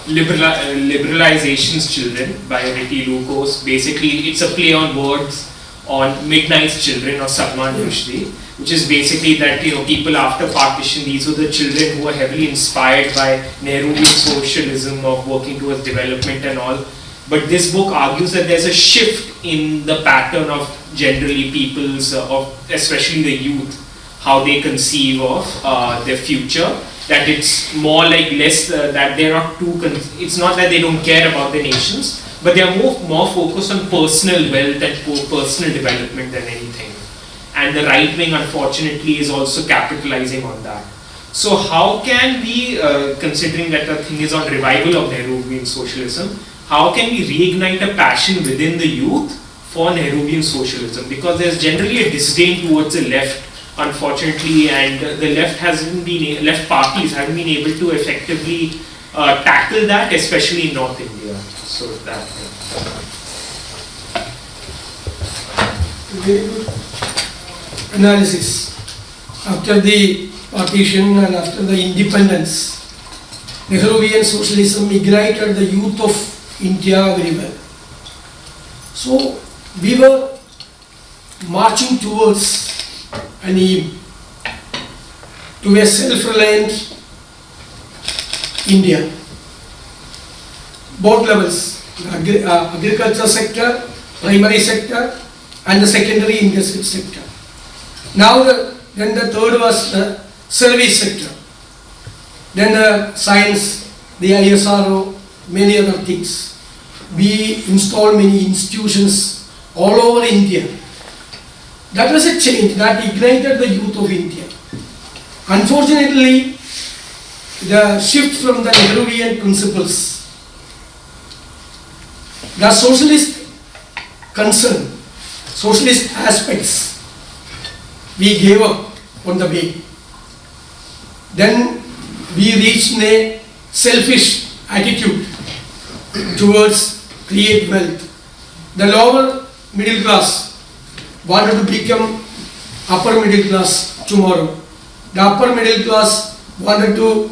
Liberalization's Children by Ricky Lucas. Basically it's a play on words on Midnight's Children of Salman Rushdie, which is basically that, you know, people after partition, these were the children who were heavily inspired by Nehruvian socialism of working towards development and all. But this book argues that there's a shift in the pattern of generally people's, especially the youth, how they conceive of their future. That it's more like less, that they're not too, it's not that they don't care about the nations, but they are more focused on personal wealth and personal development than anything. And the right wing, unfortunately, is also capitalizing on that. So how can we, considering that the thing is on revival of Nehruvian socialism, how can we reignite a passion within the youth for Nehruvian socialism? Because there's generally a disdain towards the left, unfortunately, and the left parties haven't been able to effectively tackle that, especially in North India. So that. Very good analysis. After the partition and after the independence, Nehruvian socialism ignited the youth of India very well. So we were marching towards an aim to a self-reliant India. Both levels, the agriculture sector, primary sector, and the secondary industrial sector. Now then the third was the service sector. Then the science, the ISRO, many other things. We installed many institutions all over India. That was a change that ignited the youth of India. Unfortunately, the shift from the Nehruvian principles, the socialist concern, socialist aspects, we gave up on the way. Then we reached a selfish attitude towards create wealth. The lower middle class wanted to become upper middle class tomorrow. The upper middle class wanted to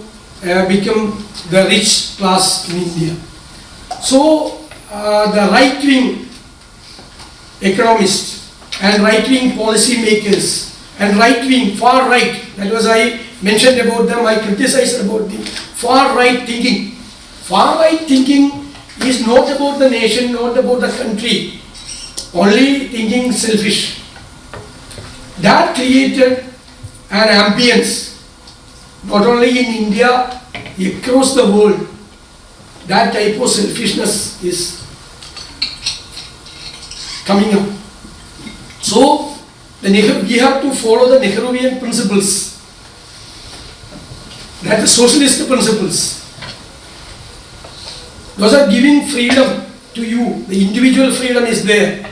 become the rich class in India. So the right-wing economists and right-wing policy makers and right-wing, far right, that was I mentioned about them, I criticized about the far right thinking. Far right thinking is not about the nation, not about the country, only thinking selfish. That created an ambience, not only in India, across the world. That type of selfishness is coming up. So, we have to follow the Nehruvian principles, that the socialist principles. Those are giving freedom to you. The individual freedom is there.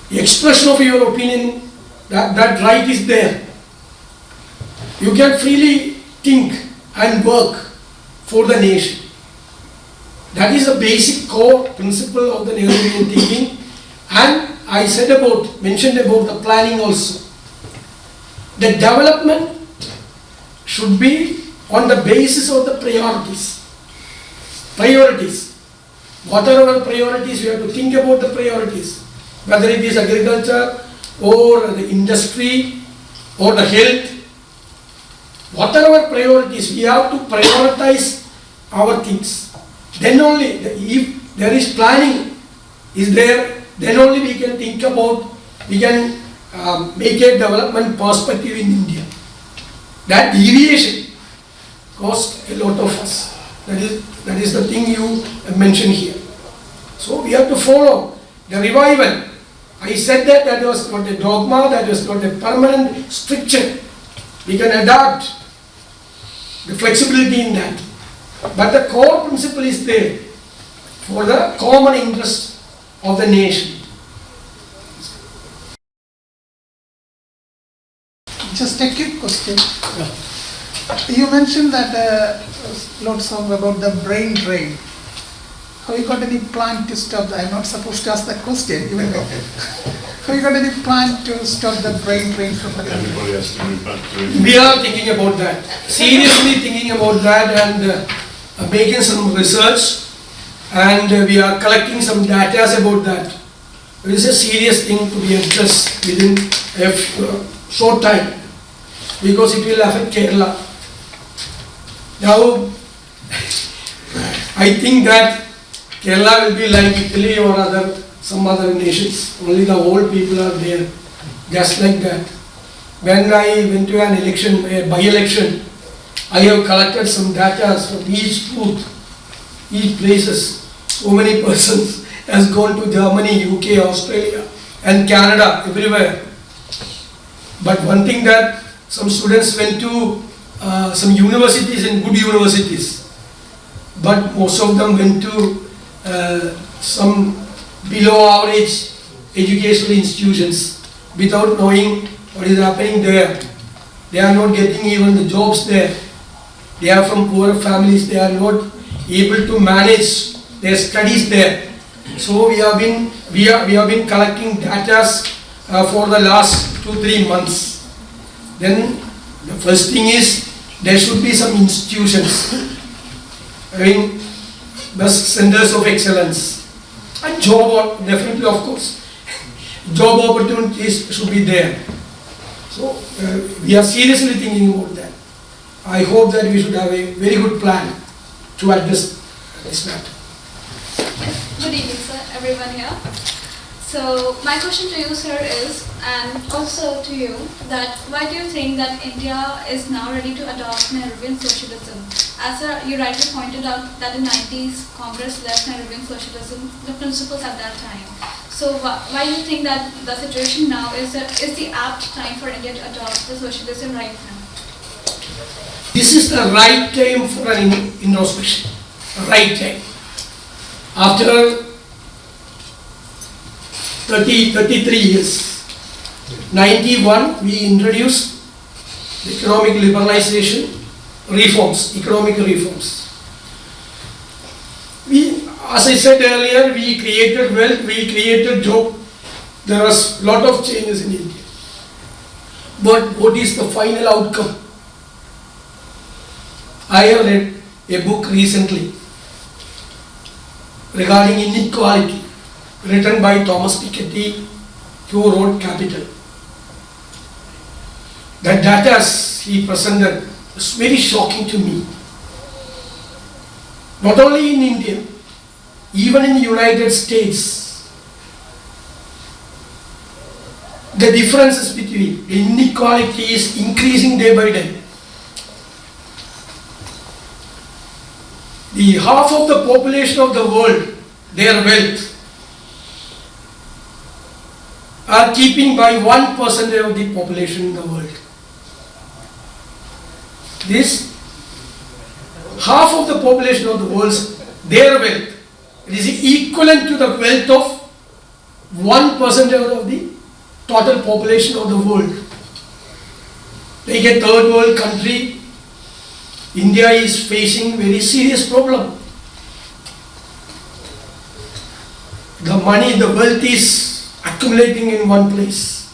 The expression of your opinion, that right is there. You can freely think and work for the nation. That is the basic core principle of the Nehruvian thinking. And I mentioned about the planning also. The development should be on the basis of the priorities. Priorities. What are our priorities? We have to think about the priorities. Whether it is agriculture or the industry or the health. What are our priorities? We have to prioritize our things. Then only, if there is planning, is there, then only we can think about, we can make a development perspective in India. That deviation cost a lot of us. That is the thing you mentioned here. So we have to follow the revival. I said that was not a dogma, that was not a permanent stricture. We can adapt the flexibility in that. But the core principle is there for the common interest of the nation. Just a quick question. You mentioned that lots of about the brain drain. Have you got any plan to stop that? I'm not supposed to ask that question, even though. Have you got any plan to stop the brain drain from the country? Everybody has to move back to We are thinking about that, seriously thinking about that, and making some research, and we are collecting some data about that. It is a serious thing to be addressed within a short time, because it will affect Kerala. Now, I think that Kerala will be like Italy or some other nations. Only the old people are there, just like that. When I went to an election, a by-election, I have collected some data from each booth, each places. So many persons has gone to Germany, UK, Australia, and Canada, everywhere. But one thing that some students went to some universities and good universities, but most of them went to some below average educational institutions without knowing what is happening there. They are not getting even the jobs there. They are from poor families. They are not able to manage their studies there. So we have been collecting data for the last 2-3 months. Then the first thing is there should be some institutions, best centers of excellence, and job, definitely, of course, job opportunities should be there. So we are seriously thinking about that. I hope that we should have a very good plan to address this matter. Good evening, sir, everyone here. So my question to you, sir, is, and also to you, that why do you think that India is now ready to adopt Nehruvian socialism? As you rightly pointed out that in 90s, Congress left Nehruvian socialism, the principles at that time. So why do you think that the situation now is the apt time for India to adopt the socialism right now? This is the right time for an introspection. Right time. After 33 years, 91, we introduced the economic liberalization reforms, economic reforms. As I said earlier, we created wealth, we created job. there was lot of changes in India. But what is the final outcome? I have read a book recently regarding inequality, written by Thomas Piketty, who wrote Capital. The data he presented was very shocking to me. Not only in India, even in the United States, the differences between the inequality is increasing day by day. The half of the population of the world, their wealth, are keeping by 1% of the population in the world. This half of the population of the world, their wealth, it is equivalent to the wealth of 1% of the total population of the world. Like a third world country, India is facing very serious problem. The money, the wealth is accumulating in one place.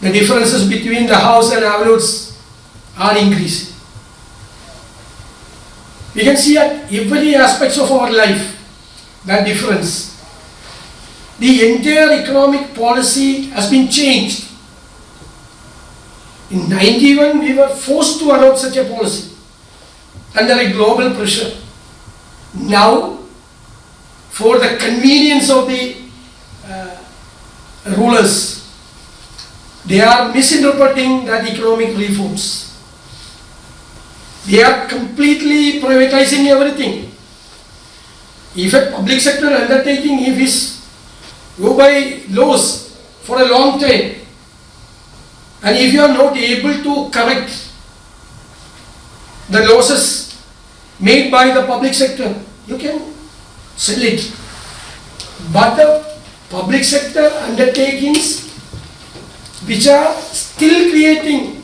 The differences between the house and avenues are increasing. We can see at every aspects of our life that difference. The entire economic policy has been changed. In 91, we were forced to adopt such a policy under a global pressure. Now, for the convenience of the rulers, they are misinterpreting that economic reforms. They are completely privatizing everything. If a public sector undertaking, if is go by laws for a long time, and if you are not able to correct the losses made by the public sector, you can sell it. But the public sector undertakings which are still creating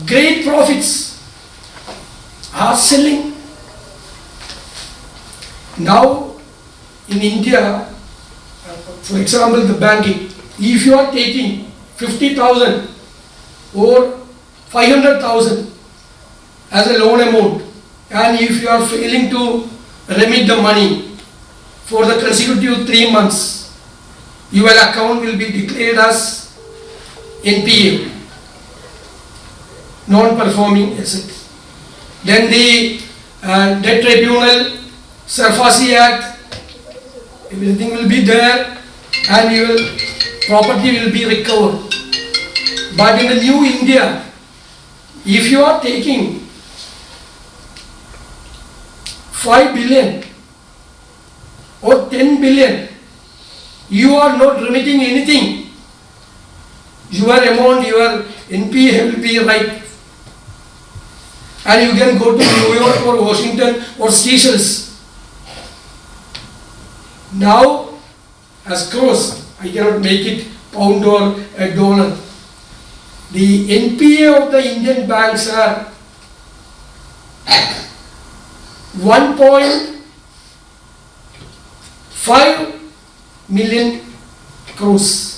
great profits are selling. Now in India, for example, the banking, if you are taking 50,000 or 500,000 as a loan amount, and if you are failing to remit the money for the consecutive 3 months, your account will be declared as NPA, non-performing asset. Then the debt tribunal, Sarfasi Act, everything will be there and your property will be recovered. But in the new India, if you are taking 5 billion or 10 billion, you are not remitting anything. Your amount, your NPA will be right. And you can go to New York or Washington or Seychelles. Now, as crores, I cannot make it pound or a dollar. The NPA of the Indian banks are 1.5 million crores.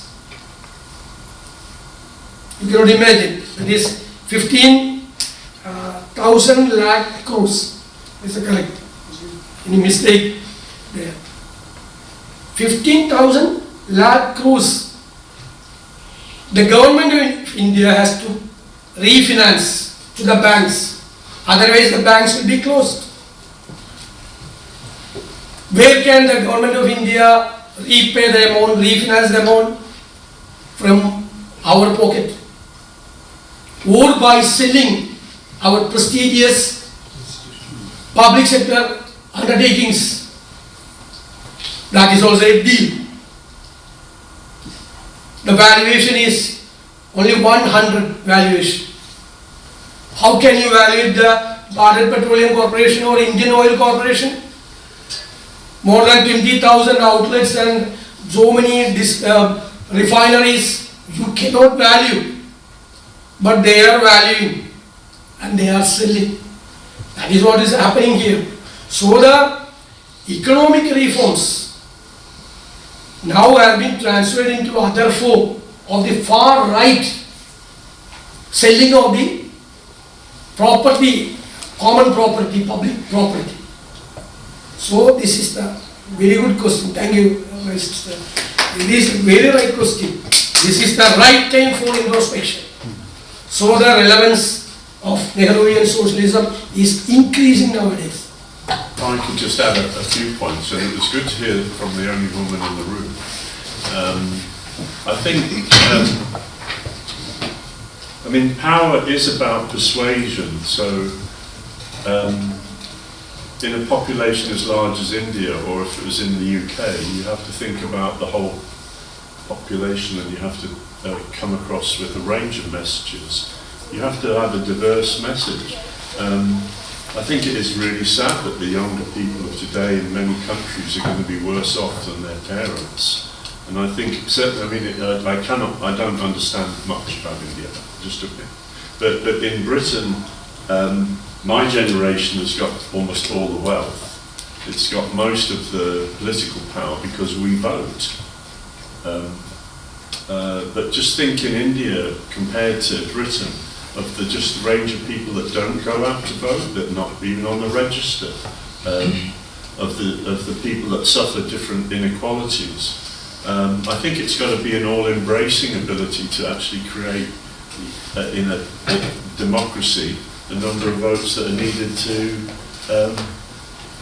You cannot imagine. That is 15,000 lakh crores. Is that correct? Any mistake there? 15,000 lakh crores. The government of India has to refinance to the banks. Otherwise the banks will be closed. Where can the government of India repay the amount, refinance the amount? From our pocket. Or by selling our prestigious public sector undertakings. That is also a deal. The valuation is only 100 valuation. How can you evaluate the Bharat Petroleum Corporation or Indian Oil Corporation? More than 20,000 outlets and so many refineries, you cannot value. But they are valuing and they are selling. That is what is happening here. So the economic reforms now have been transferred into other form of the far right selling of the property, common property, public property. So this is the very good question. Thank you, my sister. It is a very right question. This is the right time for introspection. So the relevance of Nehruvian socialism is increasing nowadays. I could just add a few points, and it was good to hear from the only woman in the room. I think, I mean, power is about persuasion, so in a population as large as India, or if it was in the UK, you have to think about the whole population, and you have to come across with a range of messages. You have to have a diverse message. I think it is really sad that the younger people of today in many countries are going to be worse off than their parents. And I think, certainly, I mean, I don't understand much about India, just a bit. But in Britain, my generation has got almost all the wealth. It's got most of the political power because we vote. But just think in India compared to Britain, of the just range of people that don't go out to vote, that not even on the register, of the people that suffer different inequalities. I think it's got to be an all-embracing ability to actually create in a democracy the number of votes that are needed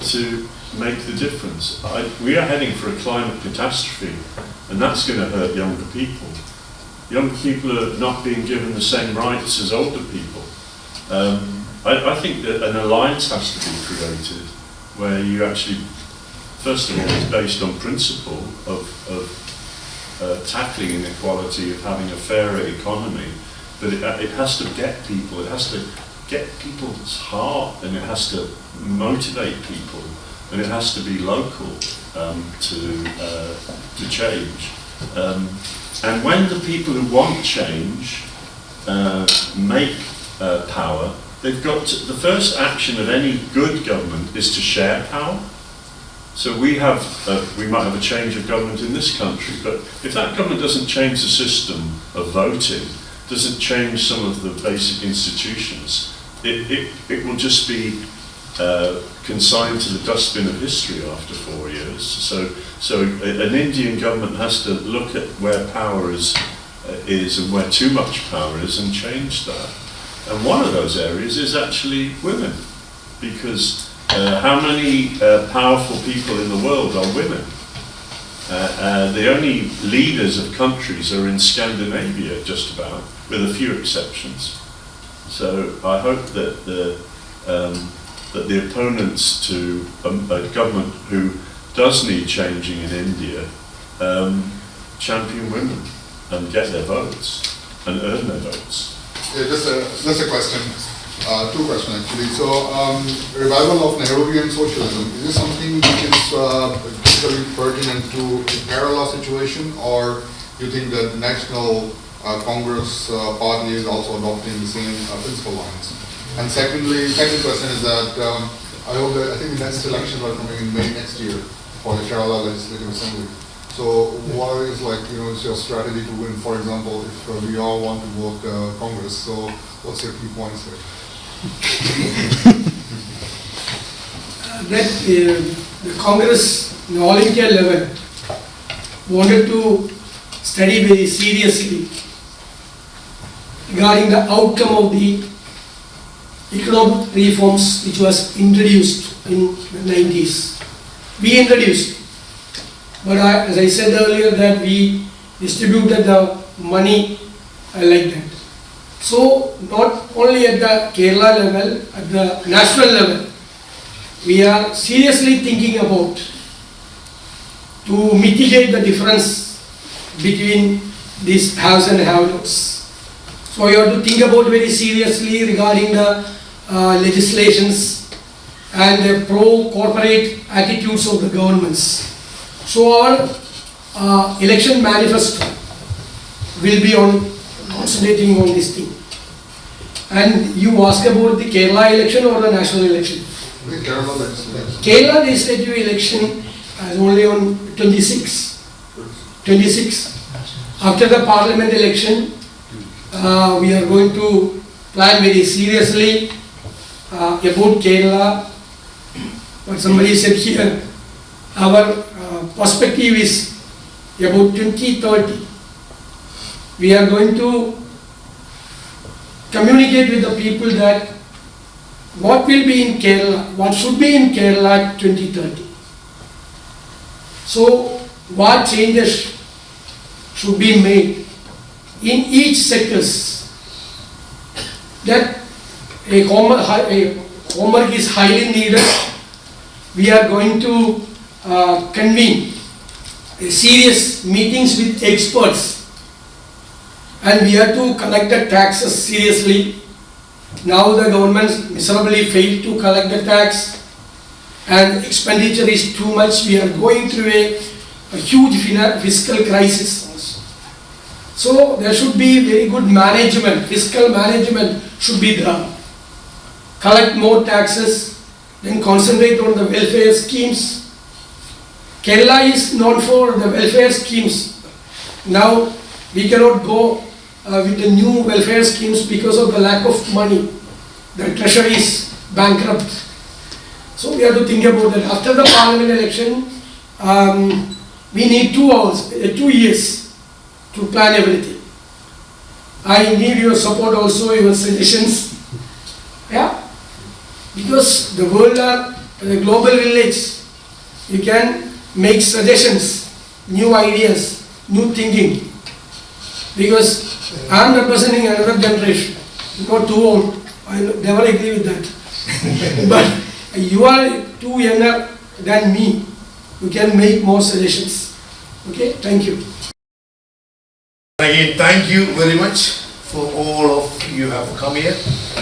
to make the difference. We are heading for a climate catastrophe, and that's going to hurt younger people. Young people are not being given the same rights as older people. I think that an alliance has to be created where you actually, first of all, it's based on principle of tackling inequality, of having a fairer economy, but it has to get people, it has to get people's heart, and it has to motivate people, and it has to be local to change. And when the people who want change make power, they've got to, the first action of any good government is to share power. So we might have a change of government in this country, but if that government doesn't change the system of voting, doesn't change some of the basic institutions, it will just be consigned to the dustbin of history after 4 years. So an Indian government has to look at where power is and where too much power is and change that. And one of those areas is actually women, because how many powerful people in the world are women? The only leaders of countries are in Scandinavia, just about, with a few exceptions. So I hope that the opponents to a government who does need changing in India champion women and get their votes and earn their votes. Yeah, just a question, two questions actually. So, revival of Nehruvian socialism, is this something which is particularly pertinent to a Kerala situation, or do you think that National Congress party is also adopting the same principal lines? And secondly, second question is that I think the next elections are coming in May next year for the Kerala Legislative Assembly. So what is is your strategy to win? For example, if we all want to vote Congress, so what's your key points there? The Congress, in all India level, wanted to study very seriously regarding the outcome of the economic reforms which was introduced in the 90s. We introduced, but as I said earlier, that we distributed the money like that. So not only at the Kerala level, at the national level, we are seriously thinking about to mitigate the difference between these haves and have-nots. So we have to think about very seriously regarding the legislations and the pro-corporate attitudes of the governments. So our election manifesto will be on concentrating on this thing. And you ask about the Kerala election or the national election? The Kerala legislative. Kerala legislative election is only on 26. 26. After the parliament election, we are going to plan very seriously about Kerala. What somebody said here, our perspective is about 2030. We are going to communicate with the people that what will be in Kerala, what should be in Kerala 2030. So what changes should be made in each sectors, that a homework is highly needed. We are going to convene serious meetings with experts, and we have to collect the taxes seriously. Now the government miserably failed to collect the tax and expenditure is too much. We are going through a huge fiscal crisis also. So there should be very good management, fiscal management should be done. Collect more taxes, then concentrate on the welfare schemes. Kerala is known for the welfare schemes. Now we cannot go with the new welfare schemes because of the lack of money. The treasury is bankrupt. So we have to think about that. After the parliament election, we need 2 years to plan everything. I need your support also, your suggestions. Yeah? Because the world are the global village. You can make suggestions, new ideas, new thinking. Because I am representing another generation, not too old. I never agree with that. But you are too younger than me. You can make more suggestions. Okay, thank you. Again, thank you very much for all of you have come here,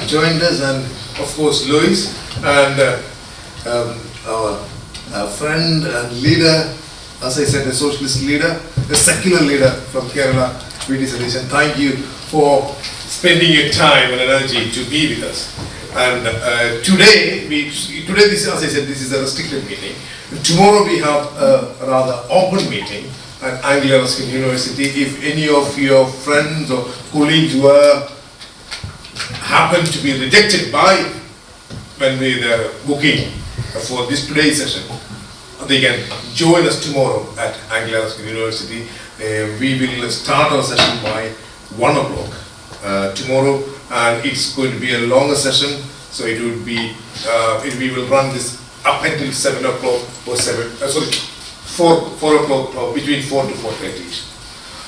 joined us, and of course Louis and our friend and leader, as I said, a socialist leader, a secular leader from Kerala, V.D. Satheesan. Thank you for spending your time and energy to be with us. And today, this, as I said, this is a restricted meeting. Tomorrow we have a rather open meeting at Anglo-Ruskin University. If any of your friends or colleagues were happen to be rejected by when we were booking for this today's session, they can join us tomorrow at Anglo-Ruskin University. We will start our session by 1 o'clock tomorrow, and it's going to be a longer session, so it would be we will run this up until 7 o'clock or 4 o'clock, or between 4 to 4:30.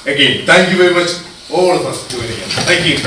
Again, thank you very much, all of us, for joining in. Thank you.